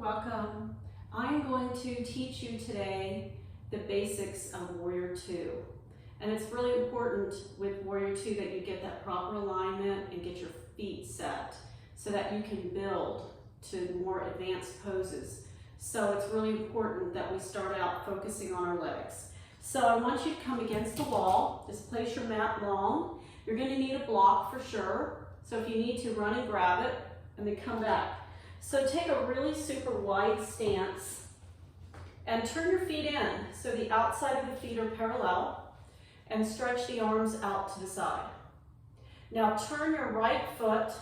Welcome. I'm going to teach you today the basics of Warrior Two. And it's really important with Warrior Two that you get that proper alignment and get your feet set so that you can build to more advanced poses. So it's really important that we start out focusing on our legs. So I want you to come against the wall. Just place your mat long. You're going to need a block for sure. So if you need to, run and grab it and then come back. So take a really super wide stance and turn your feet in so the outside of the feet are parallel, and stretch the arms out to the side. Now turn your right foot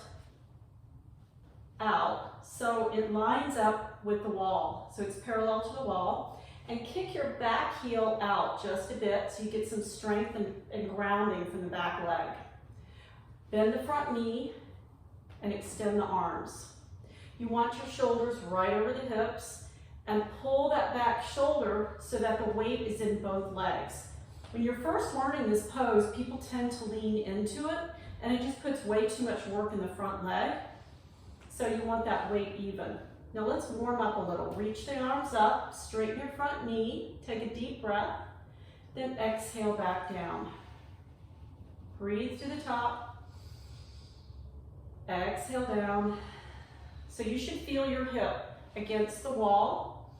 out so it lines up with the wall, so it's parallel to the wall, and kick your back heel out just a bit so you get some strength and grounding from the back leg. Bend the front knee and extend the arms. You want your shoulders right over the hips and pull that back shoulder so that the weight is in both legs. When you're first learning this pose, people tend to lean into it and it just puts way too much work in the front leg. So you want that weight even. Now let's warm up a little. Reach the arms up, straighten your front knee, take a deep breath, then exhale back down. Breathe to the top, exhale down. So you should feel your hip against the wall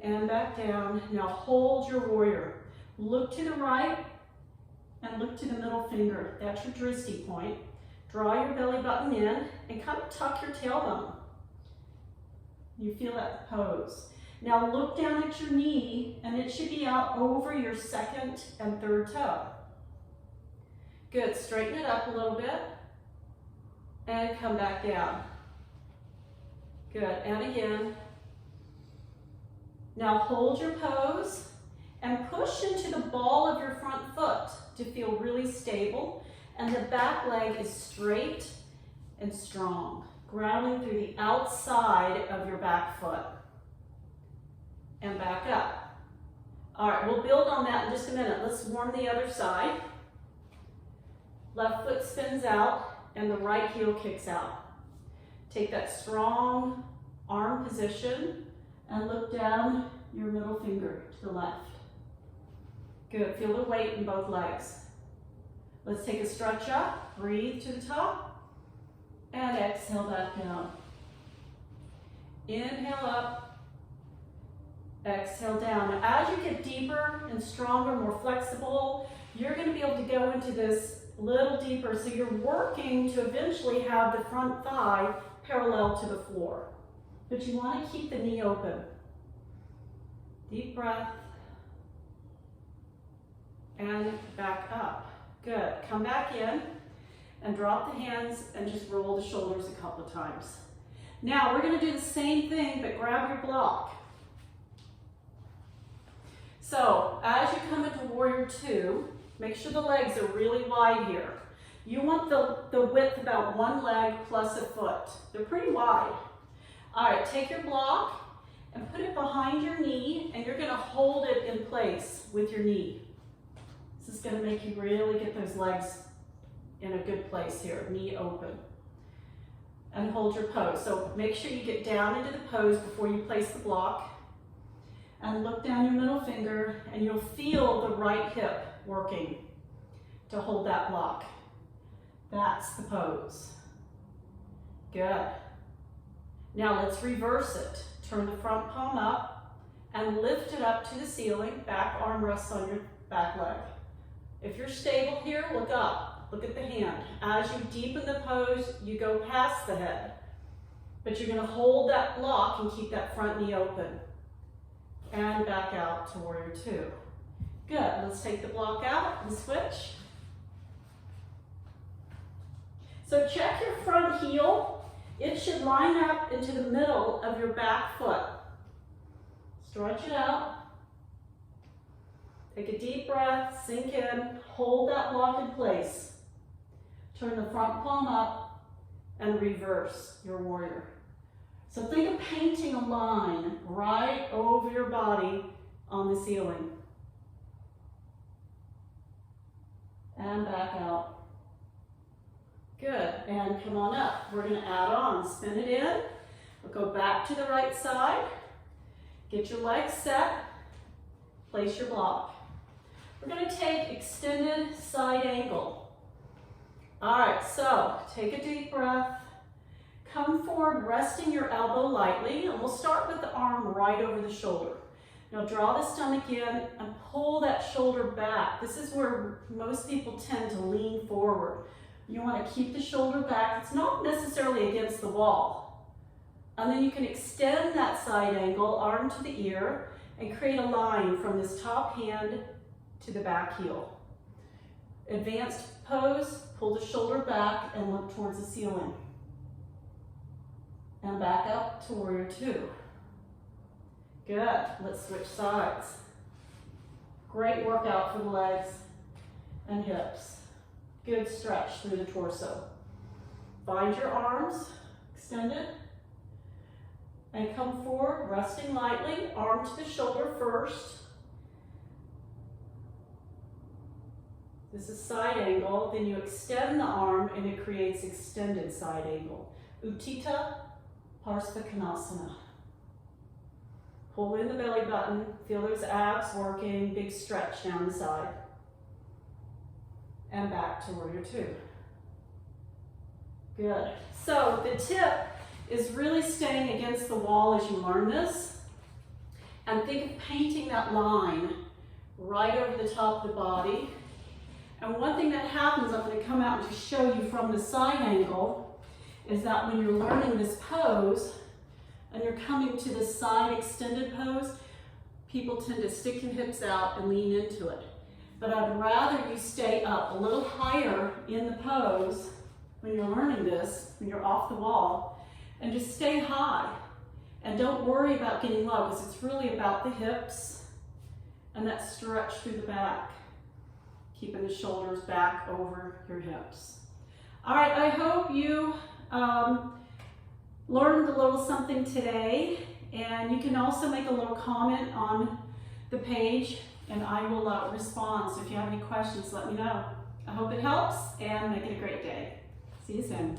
and back down. Now hold your warrior. Look to the right and look to the middle finger. That's your drishti point. Draw your belly button in and kind of tuck your tailbone. You feel that pose. Now look down at your knee and it should be out over your second and third toe. Good, straighten it up a little bit. And come back down. Good, and again. Now hold your pose and push into the ball of your front foot to feel really stable. And the back leg is straight and strong, grounding through the outside of your back foot. And back up. All right, we'll build on that in just a minute. Let's warm the other side. Left foot spins out and the right heel kicks out. Take that strong arm position and look down your middle finger to the left. Good, feel the weight in both legs. Let's take a stretch up, breathe to the top, and exhale back down. Inhale up, exhale down. Now as you get deeper and stronger, more flexible, you're going to be able to go into this a little deeper, so you're working to eventually have the front thigh parallel to the floor. But you want to keep the knee open. Deep breath. And back up. Good. Come back in and drop the hands and just roll the shoulders a couple of times. Now we're going to do the same thing, but grab your block. So as you come into Warrior Two, make sure the legs are really wide here. You want the width about one leg plus a foot. They're pretty wide. All right, take your block and put it behind your knee, and you're gonna hold it in place with your knee. This is gonna make you really get those legs in a good place here, knee open. And hold your pose. So make sure you get down into the pose before you place the block. And look down your middle finger, and you'll feel the right hip working to hold that block. That's the pose. Good. Now let's reverse it. Turn the front palm up and lift it up to the ceiling. Back arm rests on your back leg. If you're stable here, look up. Look at the hand. As you deepen the pose, you go past the head. But you're going to hold that block and keep that front knee open. And back out to Warrior Two. Good, let's take the block out and switch. So check your front heel. It should line up into the middle of your back foot. Stretch it out. Take a deep breath, sink in, hold that block in place. Turn the front palm up and reverse your warrior. So think of painting a line right over your body on the ceiling. And back out. Good, and come on up. We're gonna add on, spin it in. We'll go back to the right side. Get your legs set. Place your block. We're going to take extended side angle. All right, so take a deep breath. Come forward, resting your elbow lightly, and we'll start with the arm right over the shoulder. Now draw the stomach in and pull that shoulder back. This is where most people tend to lean forward. You want to keep the shoulder back. It's not necessarily against the wall. And then you can extend that side angle, arm to the ear, and create a line from this top hand to the back heel. Advanced pose, pull the shoulder back and look towards the ceiling. And back up to warrior two. Good, let's switch sides. Great workout for the legs and hips. Good stretch through the torso. Find your arms extended and come forward, resting lightly, arm to the shoulder first. This is side angle, then you extend the arm and it creates extended side angle. Utthita Parsvakonasana. Pull in the belly button, feel those abs working, big stretch down the side. And back to warrior two. Good. So the tip is really staying against the wall as you learn this. And think of painting that line right over the top of the body. And one thing that happens, I'm going to come out and just show you from the side angle, is that when you're learning this pose, and you're coming to the side extended pose, people tend to stick your hips out and lean into it. But I'd rather you stay up a little higher in the pose when you're learning this, when you're off the wall, and just stay high. And don't worry about getting low, because it's really about the hips and that stretch through the back, keeping the shoulders back over your hips. All right, I hope you learned a little something today, and you can also make a little comment on the page and I will respond. So if you have any questions, let me know. I hope it helps and make it a great day. See you soon.